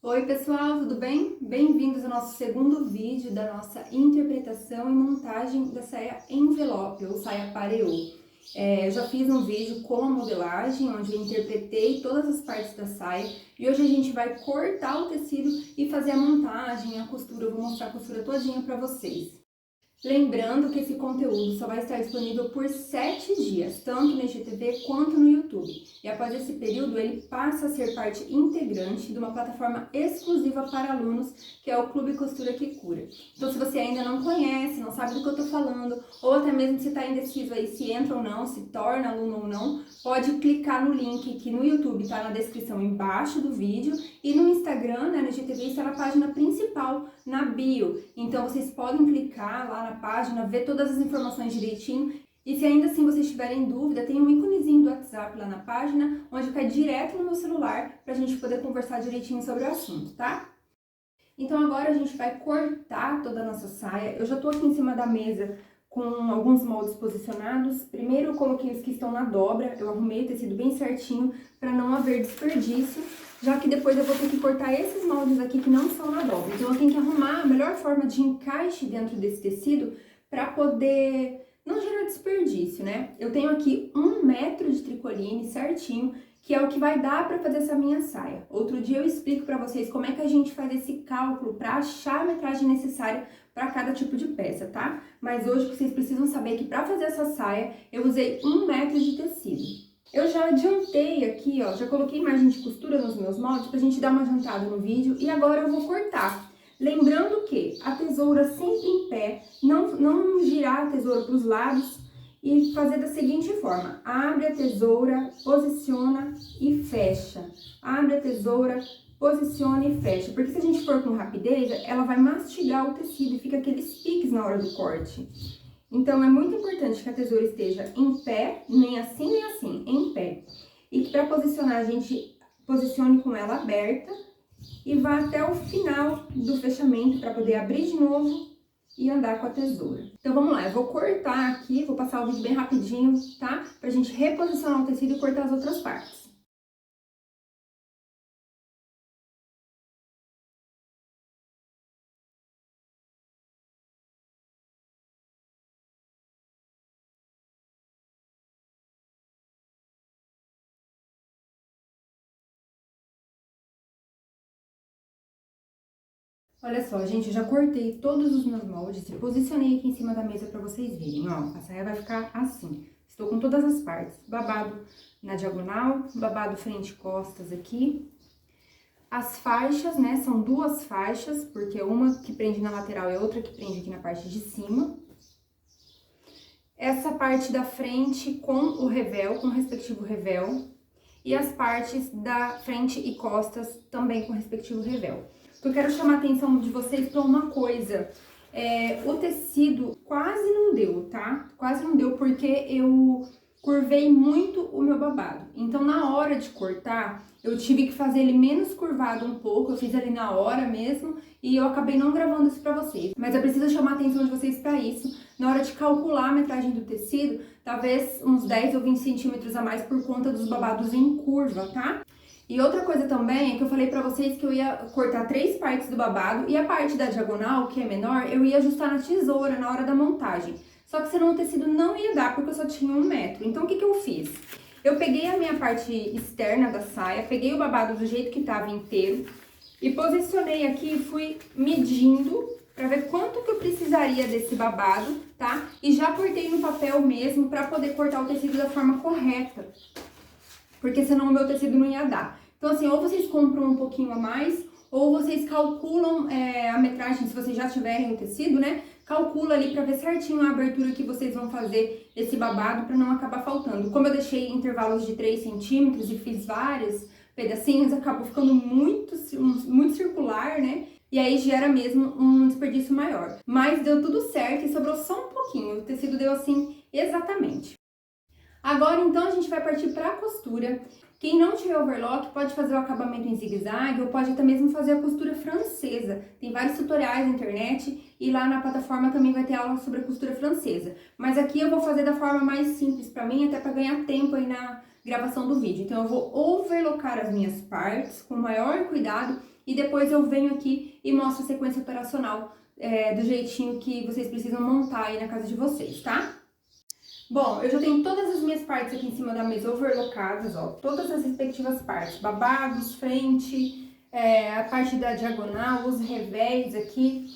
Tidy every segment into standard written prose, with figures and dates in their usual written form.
Oi pessoal, tudo bem? Bem-vindos ao nosso segundo vídeo da nossa interpretação e montagem da saia envelope ou saia pareô. Eu já fiz um vídeo com a modelagem, onde eu interpretei todas as partes da saia e hoje a gente vai cortar o tecido e fazer a montagem, a costura. Eu vou mostrar a costura todinha para vocês. Lembrando que esse conteúdo só vai estar disponível por 7 dias, tanto no IGTV quanto no YouTube. E após esse período, ele passa a ser parte integrante de uma plataforma exclusiva para alunos, que é o Clube Costura que Cura. Então, se você ainda não conhece, não sabe do que eu estou falando, ou até mesmo se está indeciso aí se entra ou não, se torna aluno ou não, pode clicar no link que no YouTube está na descrição embaixo do vídeo e no Instagram, no IGTV, está na página principal, na bio. Então, vocês podem clicar lá na página, ver todas as informações direitinho. E se ainda assim vocês tiverem dúvida, tem um íconezinho do WhatsApp lá na página, onde cai direto no meu celular, pra gente poder conversar direitinho sobre o assunto, tá? Então agora a gente vai cortar toda a nossa saia. Eu já tô aqui em cima da mesa com alguns moldes posicionados. Primeiro eu coloquei os que estão na dobra, eu arrumei o tecido bem certinho para não haver desperdício, já que depois eu vou ter que cortar esses moldes aqui que não são na dobra. Então eu tenho que arrumar a melhor forma de encaixe dentro desse tecido para poder não gerar desperdício, né? Eu tenho aqui 1 metro de tricoline certinho, que é o que vai dar para fazer essa minha saia. Outro dia eu explico para vocês como é que a gente faz esse cálculo para achar a metragem necessária para cada tipo de peça, tá? Mas hoje vocês precisam saber que para fazer essa saia eu usei 1 metro de tecido. Eu já adiantei aqui, ó, já coloquei margem de costura nos meus moldes pra gente dar uma adiantada no vídeo e agora eu vou cortar. Lembrando que a tesoura sempre em pé, não girar a tesoura para os lados e fazer da seguinte forma: abre a tesoura, posiciona e fecha. Abre a tesoura, posiciona e fecha. Porque se a gente for com rapidez, ela vai mastigar o tecido e fica aqueles piques na hora do corte. Então, é muito importante que a tesoura esteja em pé, nem assim, em pé. E que para posicionar, a gente posicione com ela aberta e vá até o final do fechamento para poder abrir de novo e andar com a tesoura. Então, vamos lá, eu vou cortar aqui, vou passar o vídeo bem rapidinho, tá? Pra gente reposicionar o tecido e cortar as outras partes. Olha só, gente, eu já cortei todos os meus moldes e posicionei aqui em cima da mesa pra vocês verem, ó. A saia vai ficar assim. Estou com todas as partes. Babado na diagonal, babado frente e costas aqui. As faixas, né, são 2 faixas, porque uma que prende na lateral e outra que prende aqui na parte de cima. Essa parte da frente com o revel, com o respectivo revel. E as partes da frente e costas também com o respectivo revel. Eu quero chamar a atenção de vocês para uma coisa. O tecido quase não deu, tá? Quase não deu porque eu curvei muito o meu babado. Então, na hora de cortar, eu tive que fazer ele menos curvado um pouco. Eu fiz ali na hora mesmo e eu acabei não gravando isso pra vocês. Mas eu preciso chamar a atenção de vocês pra isso. Na hora de calcular a metragem do tecido, talvez uns 10 ou 20 centímetros a mais por conta dos babados em curva, tá? E outra coisa também é que eu falei pra vocês que eu ia cortar 3 partes do babado e a parte da diagonal, que é menor, eu ia ajustar na tesoura na hora da montagem. Só que senão o tecido não ia dar, porque eu só tinha 1 metro. Então, o que eu fiz? Eu peguei a minha parte externa da saia, peguei o babado do jeito que tava inteiro e posicionei aqui e fui medindo pra ver quanto que eu precisaria desse babado, tá? E já cortei no papel mesmo pra poder cortar o tecido da forma correta, porque senão o meu tecido não ia dar. Então, assim, ou vocês compram um pouquinho a mais, ou vocês calculam a metragem, se vocês já tiverem o tecido, né? Calcula ali pra ver certinho a abertura que vocês vão fazer esse babado pra não acabar faltando. Como eu deixei intervalos de 3 centímetros e fiz vários pedacinhos, acabou ficando muito circular, né? E aí gera mesmo um desperdício maior. Mas deu tudo certo e sobrou só um pouquinho. O tecido deu assim exatamente. Agora, então, a gente vai partir para a costura. Quem não tiver overlock pode fazer o acabamento em zigue-zague ou pode até mesmo fazer a costura francesa. Tem vários tutoriais na internet e lá na plataforma também vai ter aula sobre a costura francesa. Mas aqui eu vou fazer da forma mais simples para mim, até para ganhar tempo aí na gravação do vídeo. Então, eu vou overlocar as minhas partes com o maior cuidado e depois eu venho aqui e mostro a sequência operacional do jeitinho que vocês precisam montar aí na casa de vocês, tá? Bom, eu já tenho todas as minhas partes aqui em cima da mesa overlocadas, ó, todas as respectivas partes, babados, frente, a parte da diagonal, os revés aqui.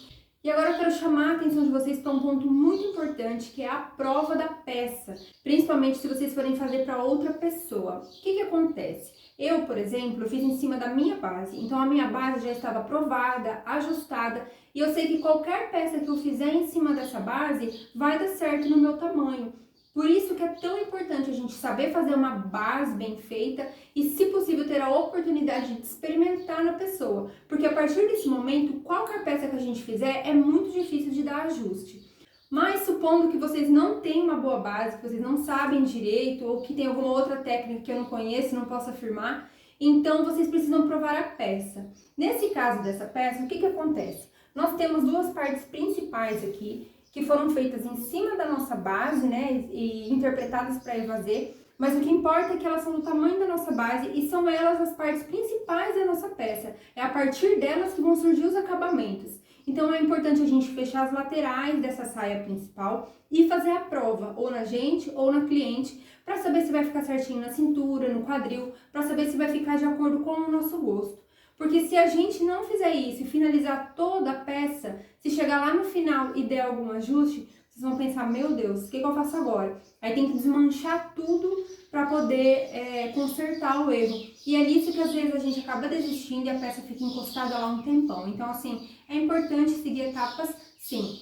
E agora eu quero chamar a atenção de vocês para um ponto muito importante, que é a prova da peça, principalmente se vocês forem fazer para outra pessoa. O que acontece? Eu, por exemplo, fiz em cima da minha base, então a minha base já estava provada, ajustada, e eu sei que qualquer peça que eu fizer em cima dessa base vai dar certo no meu tamanho. Por isso que é tão importante a gente saber fazer uma base bem feita e, se possível, ter a oportunidade de experimentar na pessoa. Porque a partir desse momento, qualquer peça que a gente fizer é muito difícil de dar ajuste. Mas supondo que vocês não tenham uma boa base, que vocês não sabem direito ou que tem alguma outra técnica que eu não conheço, não posso afirmar, então vocês precisam provar a peça. Nesse caso dessa peça, o que acontece? Nós temos duas partes principais aqui, que foram feitas em cima da nossa base, né, e interpretadas para evasê, mas o que importa é que elas são do tamanho da nossa base e são elas as partes principais da nossa peça. É a partir delas que vão surgir os acabamentos. Então é importante a gente fechar as laterais dessa saia principal e fazer a prova, ou na gente ou na cliente, para saber se vai ficar certinho na cintura, no quadril, para saber se vai ficar de acordo com o nosso gosto. Porque se a gente não fizer isso e finalizar toda a peça, se chegar lá no final e der algum ajuste, vocês vão pensar, meu Deus, o que eu faço agora? Aí tem que desmanchar tudo para poder consertar o erro. E é nisso que às vezes a gente acaba desistindo e a peça fica encostada lá um tempão. Então, assim, é importante seguir etapas, sim.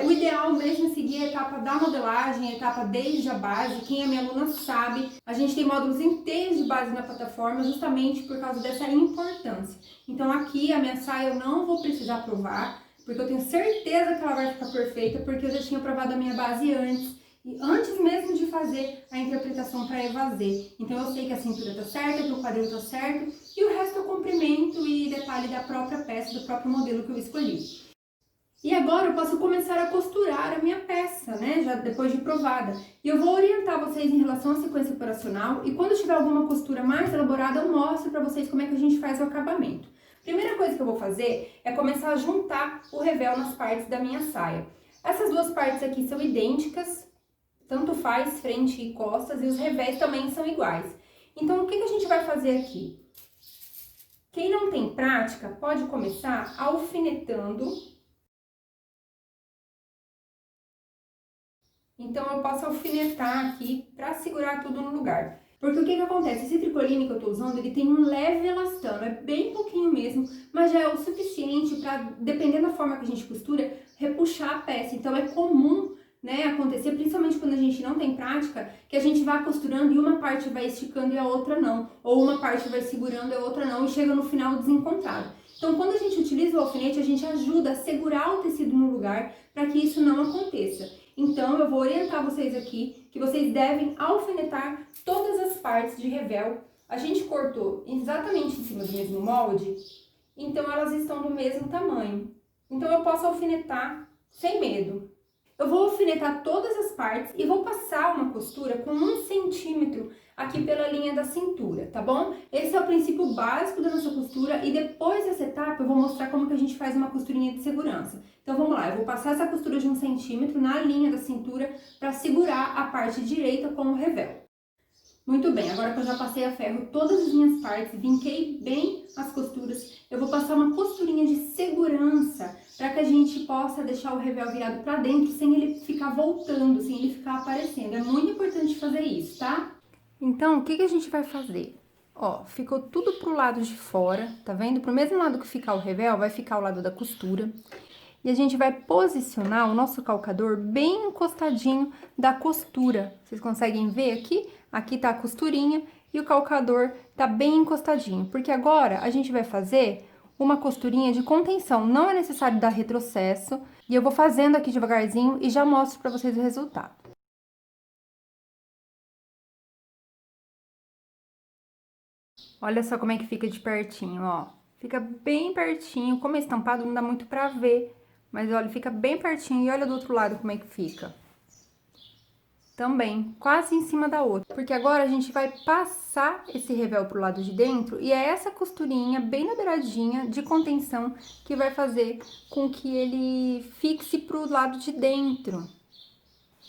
O ideal mesmo é seguir a etapa da modelagem, a etapa desde a base. Quem é minha aluna sabe, a gente tem módulos inteiros de base na plataforma justamente por causa dessa importância. Então aqui a minha saia eu não vou precisar provar, porque eu tenho certeza que ela vai ficar perfeita, porque eu já tinha provado a minha base antes. E antes mesmo de fazer a interpretação para evasê. Então eu sei que a cintura tá certa, que o quadril tá certo, e o resto é o comprimento e detalhe da própria peça, do próprio modelo que eu escolhi. E agora eu posso começar a costurar a minha peça, né, já depois de provada. E eu vou orientar vocês em relação à sequência operacional e quando tiver alguma costura mais elaborada, eu mostro para vocês como é que a gente faz o acabamento. Primeira coisa que eu vou fazer é começar a juntar o revel nas partes da minha saia. Essas duas partes aqui são idênticas, tanto faz frente e costas, e os revés também são iguais. Então, o que a gente vai fazer aqui? Quem não tem prática pode começar alfinetando. Então, eu posso alfinetar aqui para segurar tudo no lugar. Porque o que acontece? Esse tricoline que eu tô usando, ele tem um leve elastano, é bem pouquinho mesmo, mas já é o suficiente para, dependendo da forma que a gente costura, repuxar a peça. Então, é comum, né, acontecer, principalmente quando a gente não tem prática, que a gente vá costurando e uma parte vai esticando e a outra não. Ou uma parte vai segurando e a outra não, e chega no final desencontrado. Então, quando a gente utiliza o alfinete, a gente ajuda a segurar o tecido no lugar para que isso não aconteça. Então, eu vou orientar vocês aqui que vocês devem alfinetar todas as partes de revel. A gente cortou exatamente em cima do mesmo molde, então elas estão do mesmo tamanho. Então, eu posso alfinetar sem medo. Eu vou alfinetar todas as partes e vou passar uma costura com 1 centímetro aqui pela linha da cintura, tá bom? Esse é o princípio básico da nossa costura e depois dessa etapa eu vou mostrar como que a gente faz uma costurinha de segurança. Então vamos lá, eu vou passar essa costura de 1 centímetro na linha da cintura para segurar a parte direita com o revel. Muito bem, agora que eu já passei a ferro todas as minhas partes, vinquei bem as costuras, eu vou passar uma costurinha de segurança para que a gente possa deixar o revel virado para dentro sem ele ficar voltando, sem ele ficar aparecendo. É muito importante fazer isso, tá? Então, o que a gente vai fazer? Ó, ficou tudo pro lado de fora, tá vendo? Pro mesmo lado que ficar o revel, vai ficar o lado da costura. E a gente vai posicionar o nosso calcador bem encostadinho da costura. Vocês conseguem ver aqui? Aqui tá a costurinha e o calcador tá bem encostadinho. Porque agora a gente vai fazer uma costurinha de contenção. Não é necessário dar retrocesso. E eu vou fazendo aqui devagarzinho e já mostro pra vocês o resultado. Olha só como é que fica de pertinho, ó. Fica bem pertinho. Como é estampado, não dá muito pra ver. Mas olha, fica bem pertinho e olha do outro lado como é que fica. também, quase em cima da outra. Porque agora a gente vai passar esse revel pro lado de dentro e é essa costurinha bem na beiradinha de contenção que vai fazer com que ele fixe pro lado de dentro.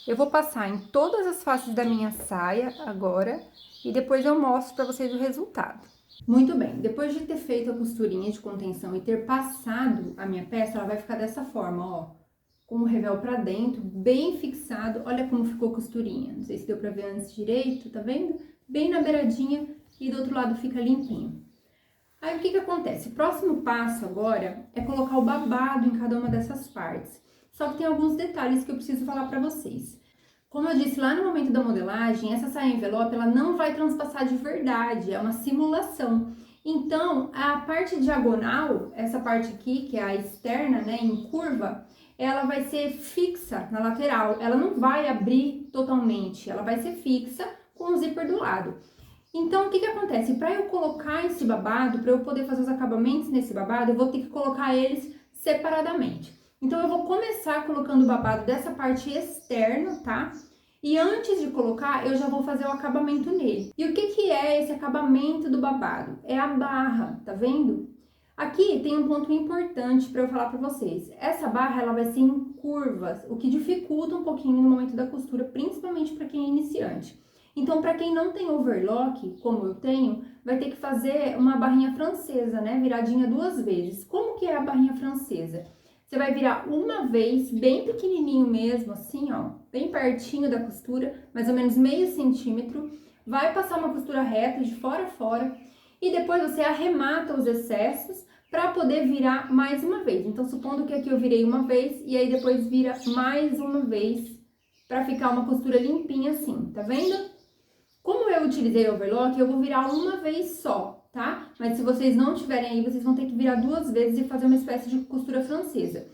Eu vou passar em todas as faces da minha saia agora e depois eu mostro para vocês o resultado. Muito bem, depois de ter feito a costurinha de contenção e ter passado a minha peça, ela vai ficar dessa forma, ó. Com o revel pra dentro, bem fixado. Olha como ficou a costurinha. Não sei se deu pra ver antes direito, tá vendo? Bem na beiradinha e do outro lado fica limpinho. Aí, o que que acontece? O próximo passo agora é colocar o babado em cada uma dessas partes. Só que tem alguns detalhes que eu preciso falar pra vocês. Como eu disse lá no momento da modelagem, essa saia envelope, ela não vai transpassar de verdade, é uma simulação. Então, a parte diagonal, essa parte aqui, que é a externa, né, em curva, ela vai ser fixa na lateral, ela não vai abrir totalmente, ela vai ser fixa com o zíper do lado. Então, o que que acontece? Para eu colocar esse babado, para eu poder fazer os acabamentos nesse babado, eu vou ter que colocar eles separadamente. Então, eu vou começar colocando o babado dessa parte externa, tá? E antes de colocar, eu já vou fazer o acabamento nele. E o que que é esse acabamento do babado? É a barra, tá vendo? Aqui tem um ponto importante para eu falar para vocês. Essa barra, ela vai ser em curvas, o que dificulta um pouquinho no momento da costura, principalmente para quem é iniciante. Então, para quem não tem overlock, como eu tenho, vai ter que fazer uma barrinha francesa, né? Viradinha 2 vezes. Como que é a barrinha francesa? Você vai virar uma vez, bem pequenininho mesmo, assim, ó, bem pertinho da costura, mais ou menos meio centímetro. Vai passar uma costura reta de fora a fora e depois você arremata os excessos para poder virar mais uma vez. Então, supondo que aqui eu virei uma vez e aí depois vira mais uma vez para ficar uma costura limpinha assim, tá vendo? Como eu utilizei overlock, eu vou virar uma vez só, tá? Mas se vocês não tiverem aí, vocês vão ter que virar 2 vezes e fazer uma espécie de costura francesa.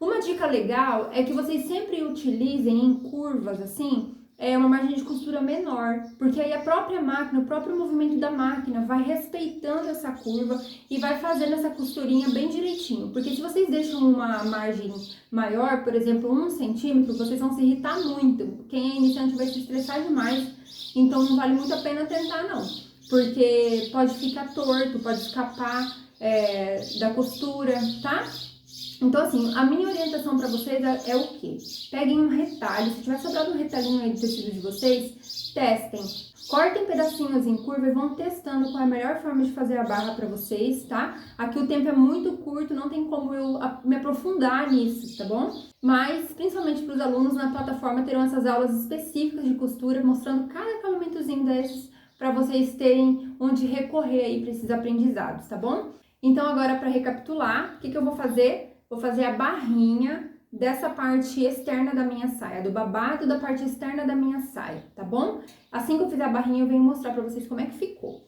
Uma dica legal é que vocês sempre utilizem em curvas, assim, uma margem de costura menor, porque aí a própria máquina, o próprio movimento da máquina vai respeitando essa curva e vai fazendo essa costurinha bem direitinho. Porque se vocês deixam uma margem maior, por exemplo, 1 centímetro, vocês vão se irritar muito. Quem é iniciante vai se estressar demais, então não vale muito a pena tentar não, porque pode ficar torto, pode escapar da costura, tá? Então, assim, a minha orientação para vocês é o quê? Peguem um retalho, se tiver sobrado um retalhinho aí do tecido de vocês, testem. Cortem pedacinhos em curva e vão testando qual é a melhor forma de fazer a barra para vocês, tá? Aqui o tempo é muito curto, não tem como eu me aprofundar nisso, tá bom? Mas, principalmente para os alunos, na plataforma terão essas aulas específicas de costura, mostrando cada acabamentozinho desses para vocês terem onde recorrer aí para esses aprendizados, tá bom? Então, agora, para recapitular, o que eu vou fazer? Vou fazer a barrinha dessa parte externa da minha saia, do babado da parte externa da minha saia, tá bom? Assim que eu fizer a barrinha, eu venho mostrar pra vocês como é que ficou.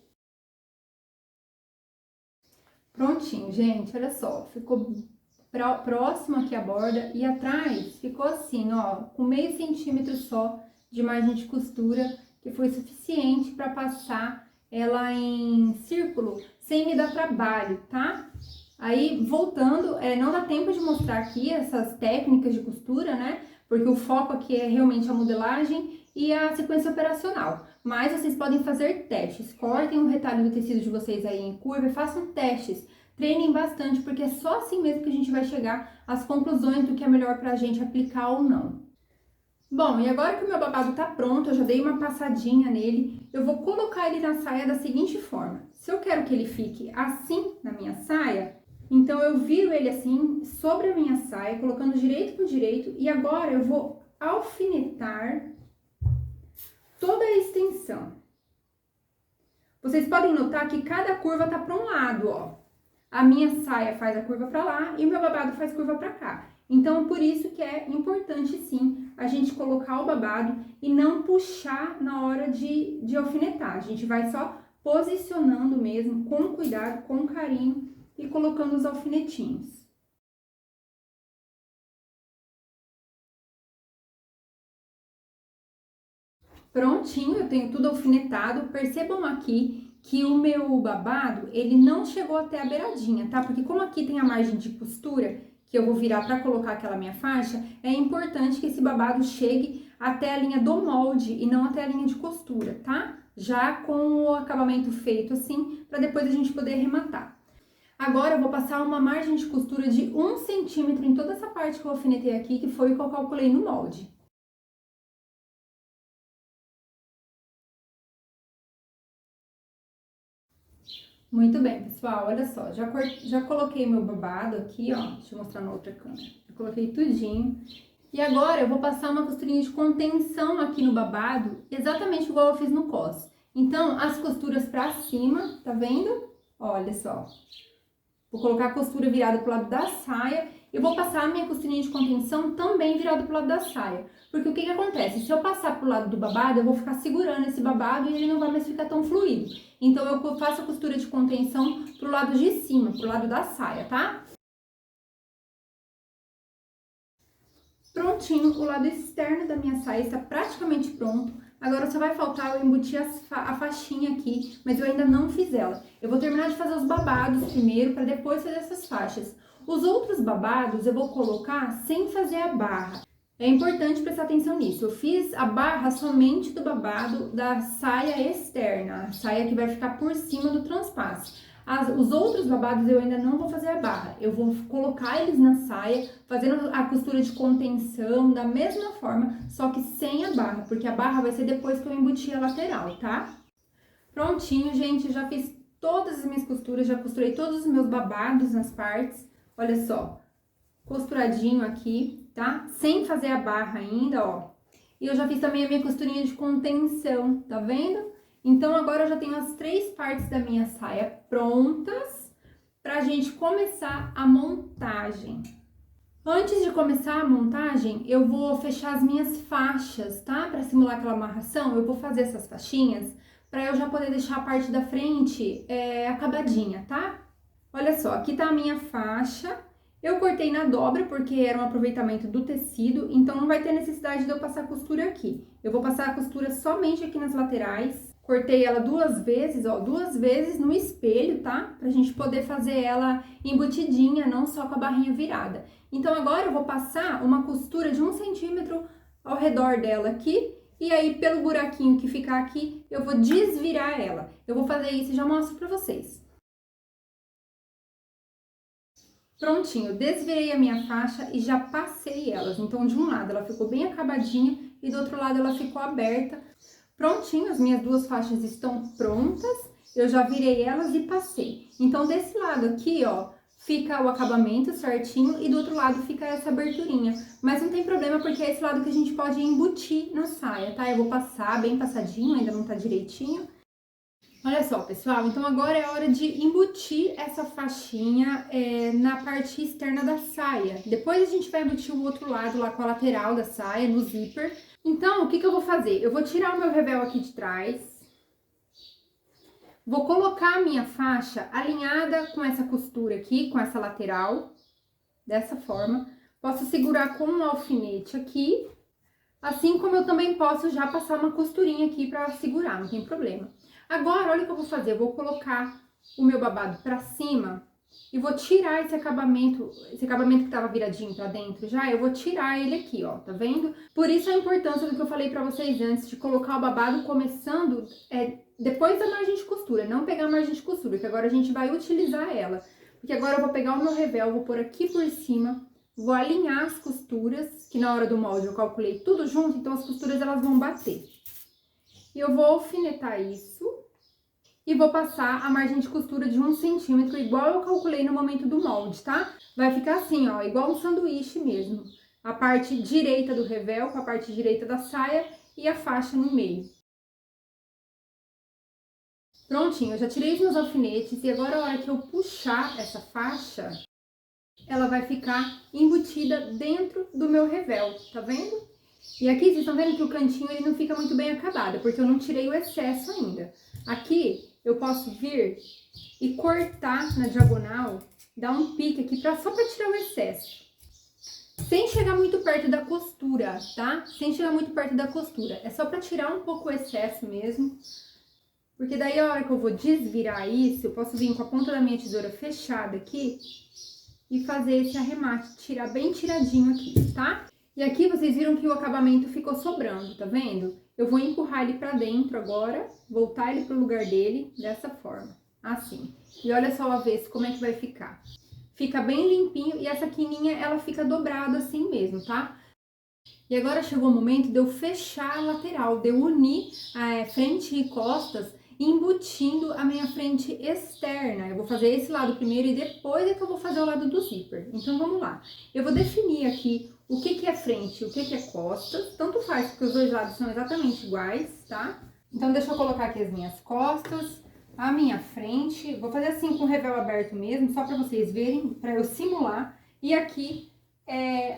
Prontinho, gente, olha só, ficou próximo aqui a borda e atrás ficou assim, ó, com meio centímetro só de margem de costura, que foi suficiente para passar ela em círculo sem me dar trabalho, tá? Aí, voltando, não dá tempo de mostrar aqui essas técnicas de costura, né? Porque o foco aqui é realmente a modelagem e a sequência operacional. Mas vocês podem fazer testes. Cortem o retalho do tecido de vocês aí em curva e façam testes. Treinem bastante, porque é só assim mesmo que a gente vai chegar às conclusões do que é melhor pra gente aplicar ou não. Bom, e agora que o meu babado tá pronto, eu já dei uma passadinha nele, eu vou colocar ele na saia da seguinte forma. Se eu quero que ele fique assim na minha saia, então, eu viro ele assim, sobre a minha saia, colocando direito com direito, e agora eu vou alfinetar toda a extensão. Vocês podem notar que cada curva tá para um lado, ó. A minha saia faz a curva para lá e o meu babado faz curva para cá. Então, por isso que é importante, sim, a gente colocar o babado e não puxar na hora de alfinetar. A gente vai só posicionando mesmo, com cuidado, com carinho, e colocando os alfinetinhos. Prontinho, eu tenho tudo alfinetado. Percebam aqui que o meu babado, ele não chegou até a beiradinha, tá? Porque como aqui tem a margem de costura, que eu vou virar para colocar aquela minha faixa, é importante que esse babado chegue até a linha do molde e não até a linha de costura, tá? Já com o acabamento feito assim, para depois a gente poder arrematar. Agora eu vou passar uma margem de costura de 1 centímetro em toda essa parte que eu alfinetei aqui, que foi o que eu calculei no molde. Muito bem, pessoal, olha só, já coloquei meu babado aqui, ó, deixa eu mostrar na outra câmera. Eu coloquei tudinho. E agora eu vou passar uma costurinha de contenção aqui no babado, exatamente igual eu fiz no cos. Então, as costuras pra cima, tá vendo? Olha só. Vou colocar a costura virada pro lado da saia e vou passar a minha costurinha de contenção também virada pro lado da saia. Porque o que que acontece? Se eu passar pro lado do babado, eu vou ficar segurando esse babado e ele não vai mais ficar tão fluido. Então, eu faço a costura de contenção pro lado de cima, pro lado da saia, tá? Prontinho, o lado externo da minha saia está praticamente pronto. Agora só vai faltar eu embutir a faixinha aqui, mas eu ainda não fiz ela. Eu vou terminar de fazer os babados primeiro, para depois fazer essas faixas. Os outros babados eu vou colocar sem fazer a barra. É importante prestar atenção nisso. Eu fiz a barra somente do babado da saia externa, a saia que vai ficar por cima do transpasse. Os outros babados eu ainda não vou fazer a barra, eu vou colocar eles na saia, fazendo a costura de contenção da mesma forma, só que sem a barra, porque a barra vai ser depois que eu embutir a lateral, tá? Prontinho, gente, já fiz todas as minhas costuras, já costurei todos os meus babados nas partes, olha só, costuradinho aqui, tá? Sem fazer a barra ainda, ó. E eu já fiz também a minha costurinha de contenção, tá vendo? Então, agora eu já tenho as 3 partes da minha saia prontas pra gente começar a montagem. Antes de começar a montagem, eu vou fechar as minhas faixas, tá? Pra simular aquela amarração, eu vou fazer essas faixinhas pra eu já poder deixar a parte da frente acabadinha, tá? Olha só, aqui tá a minha faixa. Eu cortei na dobra porque era um aproveitamento do tecido, então não vai ter necessidade de eu passar costura aqui. Eu vou passar a costura somente aqui nas laterais. Cortei ela 2 vezes, ó, 2 vezes no espelho, tá? Pra gente poder fazer ela embutidinha, não só com a barrinha virada. Então, agora eu vou passar uma costura de 1 centímetro ao redor dela aqui. E aí, pelo buraquinho que ficar aqui, eu vou desvirar ela. Eu vou fazer isso e já mostro pra vocês. Prontinho, desvirei a minha faixa e já passei elas. Então, de um lado ela ficou bem acabadinha e do outro lado ela ficou aberta. Prontinho, as minhas 2 faixas estão prontas, eu já virei elas e passei. Então, desse lado aqui, ó, fica o acabamento certinho e do outro lado fica essa aberturinha. Mas não tem problema, porque é esse lado que a gente pode embutir na saia, tá? Eu vou passar bem passadinho, ainda não tá direitinho. Olha só, pessoal, então agora é hora de embutir essa faixinha na parte externa da saia. Depois a gente vai embutir o outro lado lá com a lateral da saia, no zíper. Então, o que que eu vou fazer? Eu vou tirar o meu revel aqui de trás. Vou colocar a minha faixa alinhada com essa costura aqui, com essa lateral, dessa forma. Posso segurar com um alfinete aqui, assim como eu também posso já passar uma costurinha aqui pra segurar, não tem problema. Agora, olha o que eu vou fazer, eu vou colocar o meu babado pra cima e vou tirar esse acabamento que tava viradinho pra dentro já, eu vou tirar ele aqui, ó, tá vendo? Por isso a importância do que eu falei pra vocês antes, de colocar o babado começando depois da margem de costura, não pegar a margem de costura, que agora a gente vai utilizar ela. Porque agora eu vou pegar o meu revel, vou pôr aqui por cima, vou alinhar as costuras, que na hora do molde eu calculei tudo junto, então as costuras elas vão bater. E eu vou alfinetar isso e vou passar a margem de costura de 1 centímetro, igual eu calculei no momento do molde, tá? Vai ficar assim, ó, igual um sanduíche mesmo. A parte direita do revel com a parte direita da saia e a faixa no meio. Prontinho, eu já tirei os meus alfinetes e agora a hora que eu puxar essa faixa, ela vai ficar embutida dentro do meu revel, tá vendo? E aqui vocês estão vendo que o cantinho ele não fica muito bem acabado, porque eu não tirei o excesso ainda. Aqui eu posso vir e cortar na diagonal, dar um pique aqui só pra tirar o excesso. Sem chegar muito perto da costura, tá? Sem chegar muito perto da costura. É só pra tirar um pouco o excesso mesmo. Porque daí a hora que eu vou desvirar isso, eu posso vir com a ponta da minha tesoura fechada aqui e fazer esse arremate, tirar bem tiradinho aqui, tá? E aqui vocês viram que o acabamento ficou sobrando, tá vendo? Eu vou empurrar ele pra dentro agora, voltar ele pro lugar dele, dessa forma, assim. E olha só o avesso como é que vai ficar. Fica bem limpinho e essa quininha, ela fica dobrada assim mesmo, tá? E agora chegou o momento de eu fechar a lateral, de eu unir a frente e costas, embutindo a minha frente externa. Eu vou fazer esse lado primeiro e depois é que eu vou fazer o lado do zíper. Então vamos lá. Eu vou definir aqui o que é frente e o que é costas. Tanto faz, porque os dois lados são exatamente iguais, tá? Então deixa eu colocar aqui as minhas costas, a minha frente. Vou fazer assim com o revel aberto mesmo, só para vocês verem, para eu simular. E aqui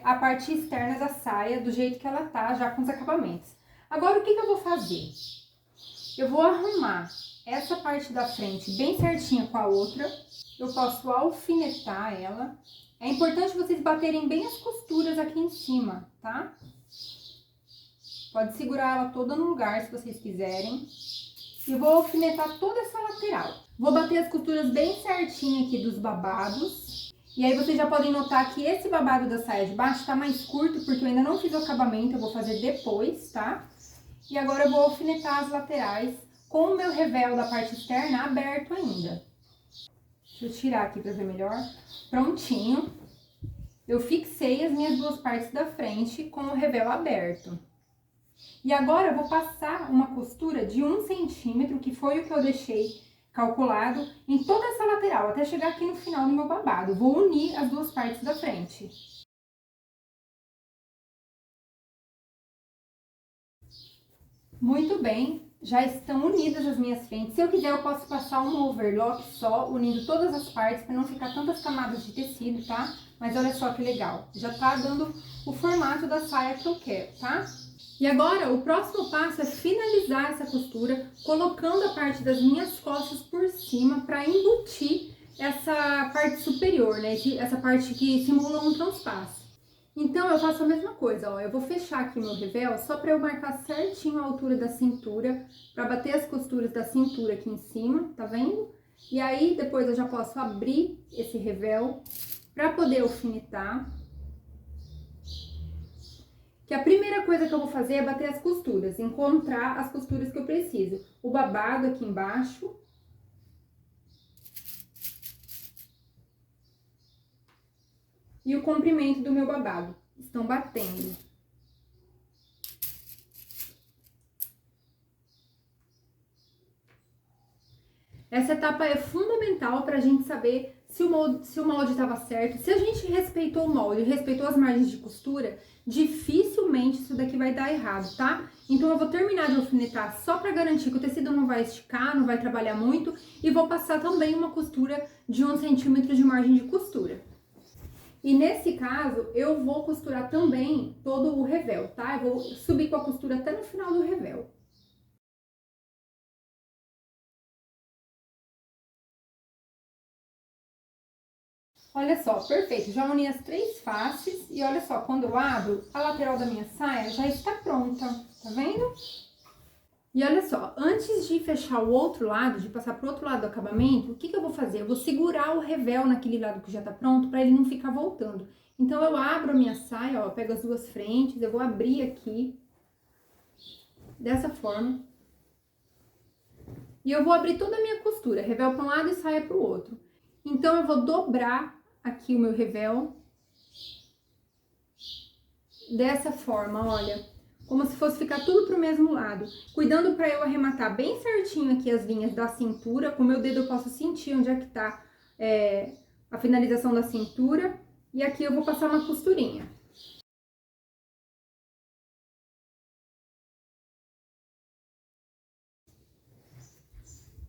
a parte externa da saia, do jeito que ela tá, já com os acabamentos. Agora, o que eu vou fazer? Eu vou arrumar essa parte da frente bem certinha com a outra. Eu posso alfinetar ela. É importante vocês baterem bem as costuras aqui em cima, tá? Pode segurar ela toda no lugar, se vocês quiserem. E eu vou alfinetar toda essa lateral. Vou bater as costuras bem certinho aqui dos babados. E aí vocês já podem notar que esse babado da saia de baixo tá mais curto, porque eu ainda não fiz o acabamento, eu vou fazer depois, tá? E agora eu vou alfinetar as laterais com o meu revel da parte externa aberto ainda. Deixa eu tirar aqui pra ver melhor. Prontinho. Eu fixei as minhas duas partes da frente com o revel aberto. E agora eu vou passar uma costura de 1 centímetro, que foi o que eu deixei calculado, em toda essa lateral, até chegar aqui no final do meu babado. Vou unir as duas partes da frente. Muito bem, já estão unidas as minhas frentes. Se eu quiser, eu posso passar um overlock só, unindo todas as partes, para não ficar tantas camadas de tecido, tá? Mas olha só que legal, já tá dando o formato da saia que eu quero, tá? E agora, o próximo passo é finalizar essa costura, colocando a parte das minhas costas por cima para embutir essa parte superior, né? Essa parte que simula um transpasso. Então, eu faço a mesma coisa, ó. Eu vou fechar aqui meu revel só para eu marcar certinho a altura da cintura, para bater as costuras da cintura aqui em cima, tá vendo? E aí, depois eu já posso abrir esse revel para poder alfinetar. Que a primeira coisa que eu vou fazer é bater as costuras, encontrar as costuras que eu preciso. O babado aqui embaixo. E o comprimento do meu babado. Estão batendo. Essa etapa é fundamental para a gente saber se o molde estava certo. Se a gente respeitou o molde, respeitou as margens de costura, dificilmente isso daqui vai dar errado, tá? Então eu vou terminar de alfinetar só para garantir que o tecido não vai esticar, não vai trabalhar muito. E vou passar também uma costura de 1 centímetro de margem de costura. E nesse caso, eu vou costurar também todo o revel, tá? Eu vou subir com a costura até no final do revel. Olha só, perfeito, já uni as 3 faces e olha só, quando eu abro, a lateral da minha saia já está pronta, tá vendo? E olha só, antes de fechar o outro lado, de passar pro outro lado do acabamento, o que eu vou fazer? Eu vou segurar o revel naquele lado que já tá pronto, para ele não ficar voltando. Então, eu abro a minha saia, ó, pego as duas frentes, eu vou abrir aqui, dessa forma. E eu vou abrir toda a minha costura, revel para um lado e saia pro outro. Então, eu vou dobrar aqui o meu revel, dessa forma, olha, como se fosse ficar tudo pro mesmo lado. Cuidando para eu arrematar bem certinho aqui as linhas da cintura, com o meu dedo eu posso sentir onde é que tá a finalização da cintura. E aqui eu vou passar uma costurinha.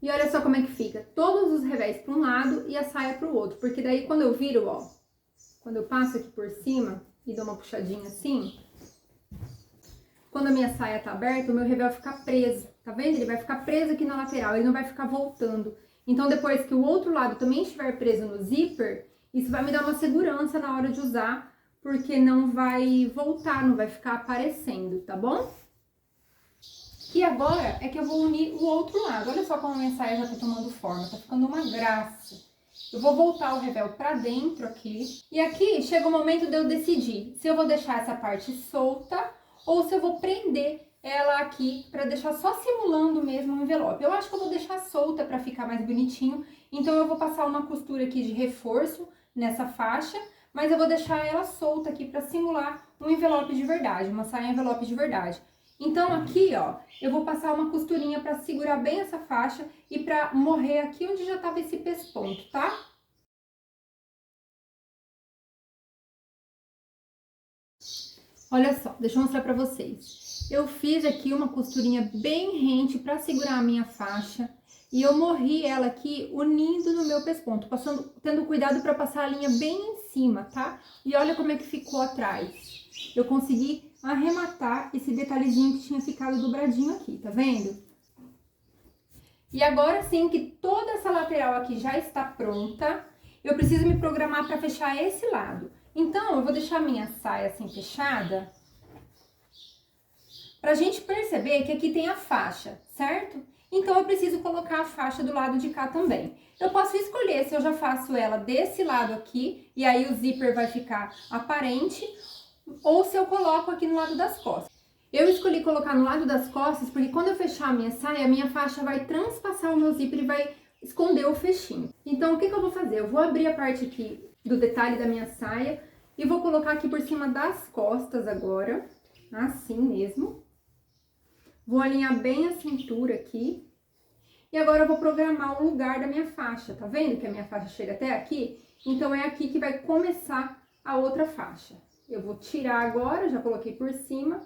E olha só como é que fica, todos os revés para um lado e a saia para o outro, porque daí quando eu viro, ó, quando eu passo aqui por cima e dou uma puxadinha assim, quando a minha saia tá aberta, o meu revel fica preso, tá vendo? Ele vai ficar preso aqui na lateral, ele não vai ficar voltando. Então, depois que o outro lado também estiver preso no zíper, isso vai me dar uma segurança na hora de usar, porque não vai voltar, não vai ficar aparecendo, tá bom? E agora é que eu vou unir o outro lado. Olha só como a minha saia já tá tomando forma, tá ficando uma graça. Eu vou voltar o revel pra dentro aqui. E aqui chega o momento de eu decidir se eu vou deixar essa parte solta ou se eu vou prender ela aqui pra deixar só simulando mesmo o envelope. Eu acho que eu vou deixar solta pra ficar mais bonitinho. Então eu vou passar uma costura aqui de reforço nessa faixa, mas eu vou deixar ela solta aqui pra simular um envelope de verdade, uma saia envelope de verdade. Então aqui, ó, eu vou passar uma costurinha pra segurar bem essa faixa e pra morrer aqui onde já tava esse pesponto, tá? Olha só, deixa eu mostrar pra vocês. Eu fiz aqui uma costurinha bem rente pra segurar a minha faixa e eu morri ela aqui unindo no meu pesponto, tendo cuidado pra passar a linha bem em cima, tá? E olha como é que ficou atrás. Eu consegui arrematar esse detalhezinho que tinha ficado dobradinho aqui, tá vendo? E agora sim que toda essa lateral aqui já está pronta, eu preciso me programar para fechar esse lado. Então, eu vou deixar a minha saia assim fechada, pra gente perceber que aqui tem a faixa, certo? Então, eu preciso colocar a faixa do lado de cá também. Eu posso escolher se eu já faço ela desse lado aqui, e aí o zíper vai ficar aparente, ou se eu coloco aqui no lado das costas. Eu escolhi colocar no lado das costas porque quando eu fechar a minha saia, a minha faixa vai transpassar o meu zíper e vai esconder o fechinho. Então, o que eu vou fazer? Eu vou abrir a parte aqui do detalhe da minha saia e vou colocar aqui por cima das costas agora, assim mesmo. Vou alinhar bem a cintura aqui. E agora eu vou programar o lugar da minha faixa, tá vendo que a minha faixa chega até aqui? Então, é aqui que vai começar a outra faixa. Eu vou tirar agora, já coloquei por cima.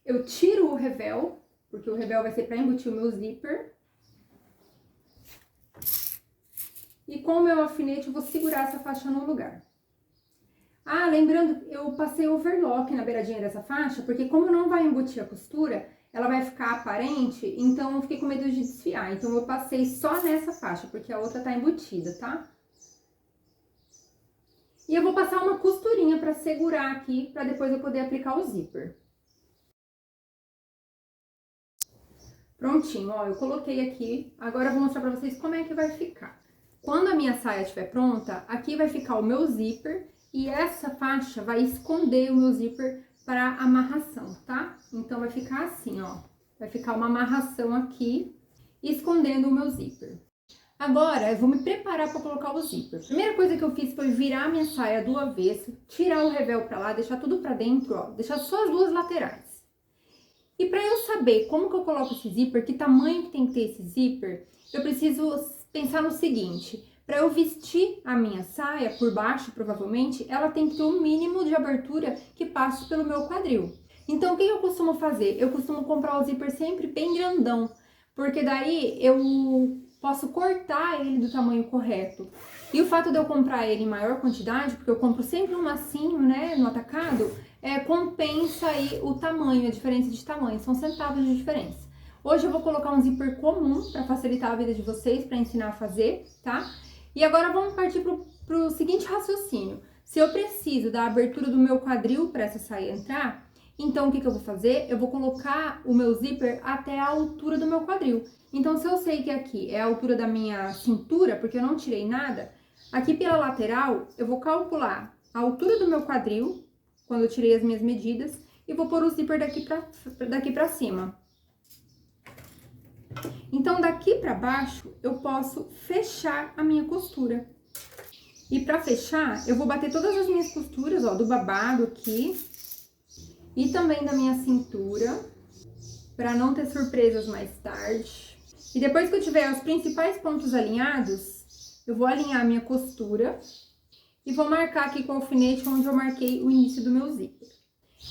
Eu tiro o revel, porque o revel vai ser para embutir o meu zíper. E com o meu alfinete eu vou segurar essa faixa no lugar. Ah, lembrando, eu passei overlock na beiradinha dessa faixa, porque como não vai embutir a costura, ela vai ficar aparente, então eu fiquei com medo de desfiar. Então eu passei só nessa faixa, porque a outra tá embutida, tá? E eu vou passar uma costurinha para segurar aqui, para depois eu poder aplicar o zíper. Prontinho, ó, eu coloquei aqui. Agora eu vou mostrar pra vocês como é que vai ficar. Quando a minha saia estiver pronta, aqui vai ficar o meu zíper e essa faixa vai esconder o meu zíper para amarração, tá? Então, vai ficar assim, ó. Vai ficar uma amarração aqui, escondendo o meu zíper. Agora, eu vou me preparar para colocar o zíper. A primeira coisa que eu fiz foi virar a minha saia do avesso, tirar o revel pra lá, deixar tudo pra dentro, ó. Deixar só as duas laterais. E para eu saber como que eu coloco esse zíper, que tamanho que tem que ter esse zíper, eu preciso pensar no seguinte: para eu vestir a minha saia por baixo, provavelmente, ela tem que ter um mínimo de abertura que passe pelo meu quadril. Então, o que eu costumo fazer? Eu costumo comprar o zíper sempre bem grandão, porque daí eu posso cortar ele do tamanho correto. E o fato de eu comprar ele em maior quantidade, porque eu compro sempre um massinho, né, no atacado, compensa aí o tamanho, a diferença de tamanho, são centavos de diferença. Hoje eu vou colocar um zíper comum para facilitar a vida de vocês, para ensinar a fazer, tá? E agora vamos partir pro seguinte raciocínio. Se eu preciso da abertura do meu quadril para essa saia entrar, então o que eu vou fazer? Eu vou colocar o meu zíper até a altura do meu quadril. Então, se eu sei que aqui é a altura da minha cintura, porque eu não tirei nada, aqui pela lateral eu vou calcular a altura do meu quadril, quando eu tirei as minhas medidas, e vou pôr o zíper daqui pra cima. Então, daqui pra baixo, eu posso fechar a minha costura. E pra fechar, eu vou bater todas as minhas costuras, ó, do babado aqui, e também da minha cintura, pra não ter surpresas mais tarde. E depois que eu tiver os principais pontos alinhados, eu vou alinhar a minha costura e vou marcar aqui com o alfinete onde eu marquei o início do meu zíper.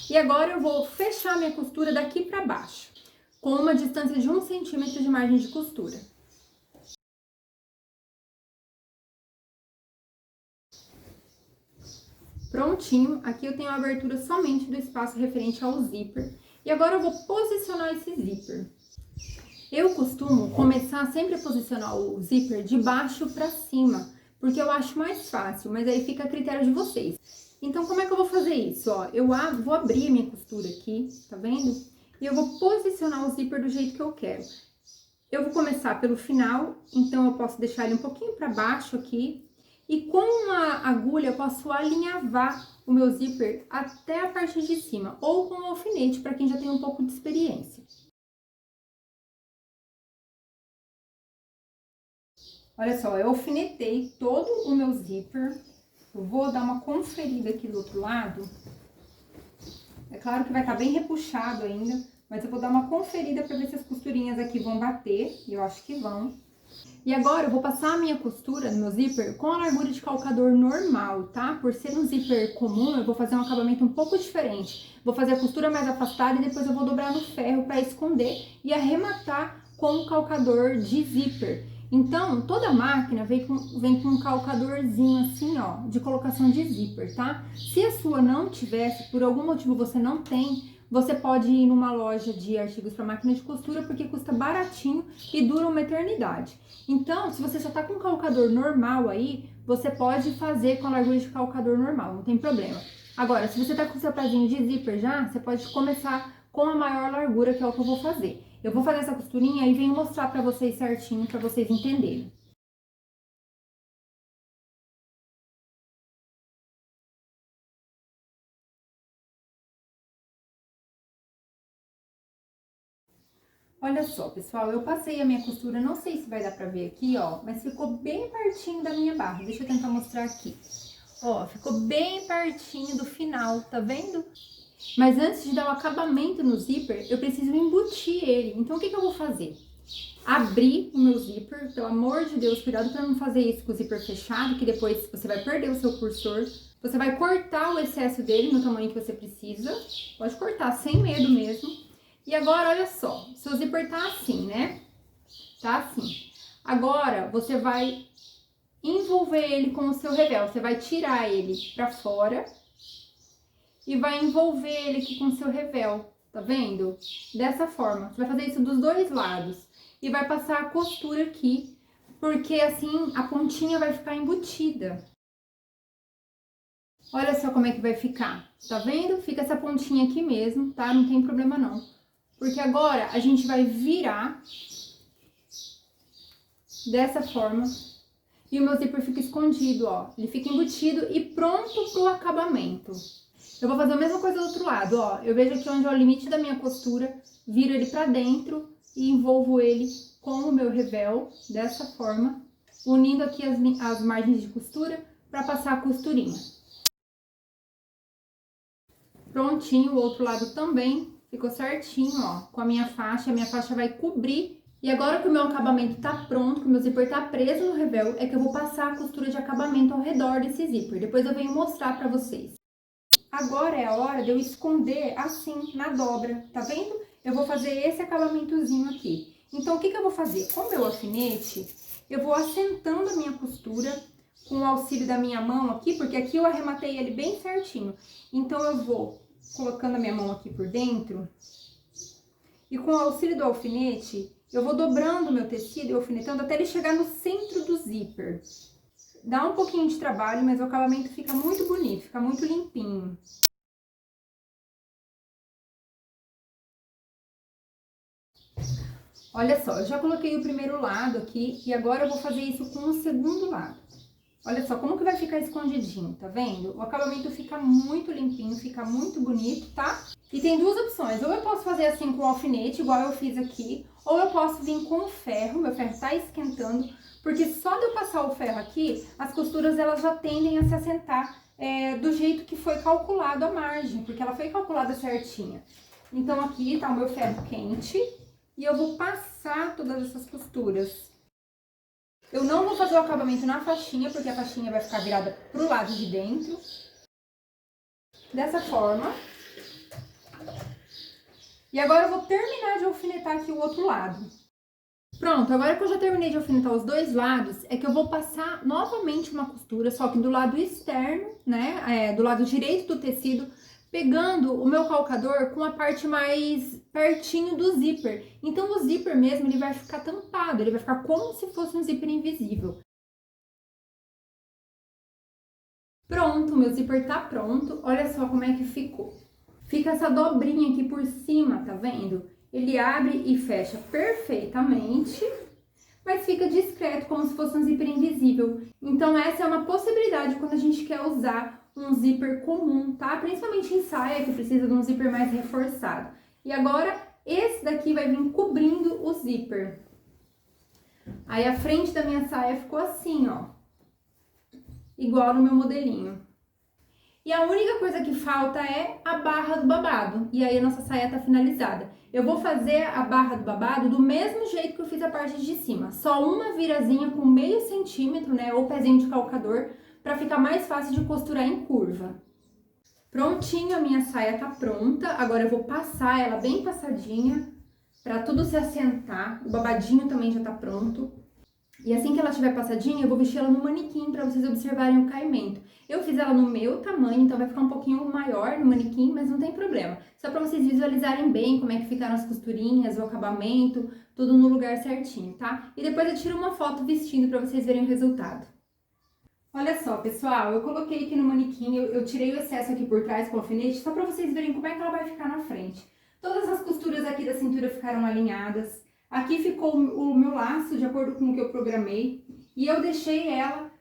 E agora eu vou fechar minha costura daqui pra baixo, com uma distância de 1 centímetro de margem de costura. Prontinho, aqui eu tenho a abertura somente do espaço referente ao zíper. E agora eu vou posicionar esse zíper. Eu costumo começar sempre a posicionar o zíper de baixo pra cima, porque eu acho mais fácil, mas aí fica a critério de vocês. Então, como é que eu vou fazer isso? Ó, eu vou abrir a minha costura aqui, tá vendo? E eu vou posicionar o zíper do jeito que eu quero. Eu vou começar pelo final, então eu posso deixar ele um pouquinho para baixo aqui. E com uma agulha eu posso alinhavar o meu zíper até a parte de cima, ou com um alfinete, para quem já tem um pouco de experiência. Olha só, eu alfinetei todo o meu zíper. Eu vou dar uma conferida aqui do outro lado. É claro que vai estar bem repuxado ainda, mas eu vou dar uma conferida para ver se as costurinhas aqui vão bater, e eu acho que vão. E agora eu vou passar a minha costura no meu zíper com a largura de calcador normal, tá? Por ser um zíper comum, eu vou fazer um acabamento um pouco diferente. Vou fazer a costura mais afastada e depois eu vou dobrar no ferro para esconder e arrematar com o calcador de zíper. Então, toda máquina vem com um calcadorzinho assim, ó, de colocação de zíper, tá? Se a sua não tivesse, por algum motivo você não tem, você pode ir numa loja de artigos para máquina de costura, porque custa baratinho e dura uma eternidade. Então, se você só tá com um calcador normal aí, você pode fazer com a largura de calcador normal, não tem problema. Agora, se você tá com o seu pezinho de zíper já, você pode começar com a maior largura, que é o que eu vou fazer. Eu vou fazer essa costurinha e venho mostrar pra vocês certinho, pra vocês entenderem. Olha só, pessoal, eu passei a minha costura, não sei se vai dar pra ver aqui, ó, mas ficou bem pertinho da minha barra. Deixa eu tentar mostrar aqui. Ó, ficou bem pertinho do final, tá vendo? Mas antes de dar o acabamento no zíper, eu preciso embutir ele. Então, o que eu vou fazer? Abrir o meu zíper, pelo amor de Deus, cuidado para não fazer isso com o zíper fechado, que depois você vai perder o seu cursor. Você vai cortar o excesso dele no tamanho que você precisa. Pode cortar sem medo mesmo. E agora, olha só, seu zíper tá assim, né? Tá assim. Agora, você vai envolver ele com o seu revel. Você vai tirar ele para fora e vai envolver ele aqui com o seu revel, tá vendo? Dessa forma. Você vai fazer isso dos dois lados. E vai passar a costura aqui, porque assim a pontinha vai ficar embutida. Olha só como é que vai ficar, tá vendo? Fica essa pontinha aqui mesmo, tá? Não tem problema não. Porque agora a gente vai virar dessa forma e o meu zíper fica escondido, ó. Ele fica embutido e pronto pro acabamento. Eu vou fazer a mesma coisa do outro lado, ó. Eu vejo aqui onde é o limite da minha costura, viro ele pra dentro e envolvo ele com o meu revel, dessa forma, unindo aqui as margens de costura para passar a costurinha. Prontinho, o outro lado também ficou certinho, ó, com a minha faixa vai cobrir. E agora que o meu acabamento tá pronto, que o meu zíper tá preso no revel, é que eu vou passar a costura de acabamento ao redor desse zíper. Depois eu venho mostrar pra vocês. Agora é a hora de eu esconder assim na dobra, tá vendo? Eu vou fazer esse acabamentozinho aqui. Então, o que eu vou fazer? Com o meu alfinete, eu vou assentando a minha costura com o auxílio da minha mão aqui, porque aqui eu arrematei ele bem certinho. Então, eu vou colocando a minha mão aqui por dentro e com o auxílio do alfinete, eu vou dobrando o meu tecido e alfinetando até ele chegar no centro do zíper. Dá um pouquinho de trabalho, mas o acabamento fica muito bonito, fica muito limpinho. Olha só, eu já coloquei o primeiro lado aqui e agora eu vou fazer isso com o segundo lado. Olha só como que vai ficar escondidinho, tá vendo? O acabamento fica muito limpinho, fica muito bonito, tá? E tem duas opções, ou eu posso fazer assim com o alfinete, igual eu fiz aqui, ou eu posso vir com o ferro, meu ferro tá esquentando, porque só de eu passar o ferro aqui, as costuras elas já tendem a se assentar do jeito que foi calculado a margem, porque ela foi calculada certinha. Então aqui tá o meu ferro quente e eu vou passar todas essas costuras. Eu não vou fazer o acabamento na faixinha, porque a faixinha vai ficar virada pro lado de dentro. Dessa forma. E agora eu vou terminar de alfinetar aqui o outro lado. Pronto, agora que eu já terminei de alfinetar os dois lados, é que eu vou passar novamente uma costura, só que do lado externo, né, do lado direito do tecido, pegando o meu calcador com a parte mais pertinho do zíper. Então, o zíper mesmo, ele vai ficar tampado, ele vai ficar como se fosse um zíper invisível. Pronto, meu zíper tá pronto, olha só como é que ficou. Fica essa dobrinha aqui por cima, tá vendo? ele abre e fecha perfeitamente, mas fica discreto, como se fosse um zíper invisível. Então essa é uma possibilidade quando a gente quer usar um zíper comum, tá? Principalmente em saia, que precisa de um zíper mais reforçado. E agora, esse daqui vai vir cobrindo o zíper. Aí a frente da minha saia ficou assim, ó. Igual no meu modelinho. E a única coisa que falta é a barra do babado. E aí a nossa saia tá finalizada. Eu vou fazer a barra do babado do mesmo jeito que eu fiz a parte de cima. Só uma virazinha com meio centímetro, né? Ou pezinho de calcador, pra ficar mais fácil de costurar em curva. Prontinho, a minha saia tá pronta. Agora eu vou passar ela bem passadinha, pra tudo se assentar. O babadinho também já tá pronto. E assim que ela estiver passadinha, eu vou vestir ela no manequim para vocês observarem o caimento. Eu fiz ela no meu tamanho, então vai ficar um pouquinho maior no manequim, mas não tem problema. Só para vocês visualizarem bem como é que ficaram as costurinhas, o acabamento, tudo no lugar certinho, tá? E depois eu tiro uma foto vestindo para vocês verem o resultado. Olha só, pessoal, eu coloquei aqui no manequim, eu tirei o excesso aqui por trás com o alfinete, só para vocês verem como é que ela vai ficar na frente. Todas as costuras aqui da cintura ficaram alinhadas. Aqui ficou o meu laço de acordo com o que eu programei e eu deixei ela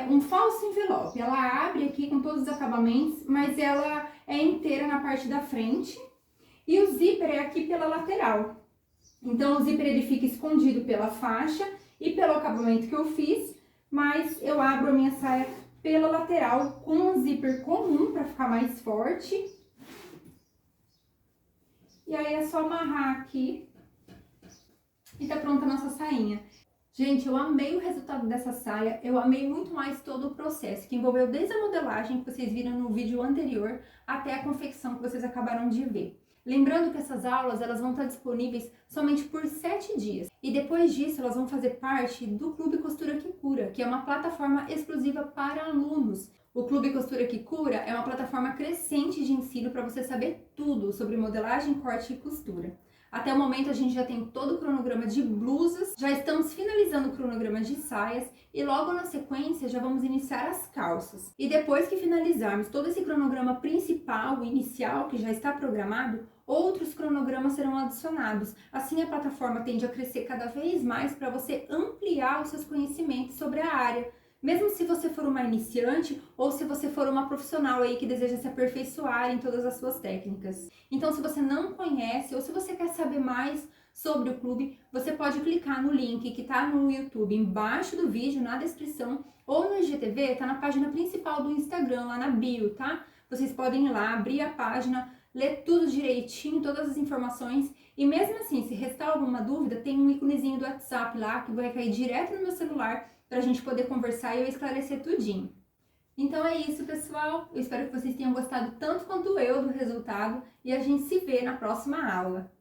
um falso envelope. Ela abre aqui com todos os acabamentos, mas ela é inteira na parte da frente e o zíper é aqui pela lateral. Então o zíper ele fica escondido pela faixa e pelo acabamento que eu fiz, mas eu abro a minha saia pela lateral com um zíper comum para ficar mais forte. E aí é só amarrar aqui. E tá pronta a nossa sainha. Gente, eu amei o resultado dessa saia, eu amei muito mais todo o processo, que envolveu desde a modelagem, que vocês viram no vídeo anterior, até a confecção que vocês acabaram de ver. Lembrando que essas aulas, elas vão estar disponíveis somente por 7 dias. E depois disso, elas vão fazer parte do Clube Costura que Cura, que é uma plataforma exclusiva para alunos. O Clube Costura que Cura é uma plataforma crescente de ensino para você saber tudo sobre modelagem, corte e costura. Até o momento a gente já tem todo o cronograma de blusas, já estamos finalizando o cronograma de saias e logo na sequência já vamos iniciar as calças. E depois que finalizarmos todo esse cronograma principal, inicial, que já está programado, outros cronogramas serão adicionados. Assim a plataforma tende a crescer cada vez mais para você ampliar os seus conhecimentos sobre a área. Mesmo se você for uma iniciante ou se você for uma profissional aí que deseja se aperfeiçoar em todas as suas técnicas. Então, se você não conhece ou se você quer saber mais sobre o clube, você pode clicar no link que está no YouTube embaixo do vídeo, na descrição, ou no IGTV, tá na página principal do Instagram, lá na bio, tá? Vocês podem ir lá, abrir a página, ler tudo direitinho, todas as informações. E mesmo assim, se restar alguma dúvida, tem um íconezinho do WhatsApp lá, que vai cair direto no meu celular, para a gente poder conversar e eu esclarecer tudinho. Então é isso, pessoal. Eu espero que vocês tenham gostado tanto quanto eu do resultado e a gente se vê na próxima aula.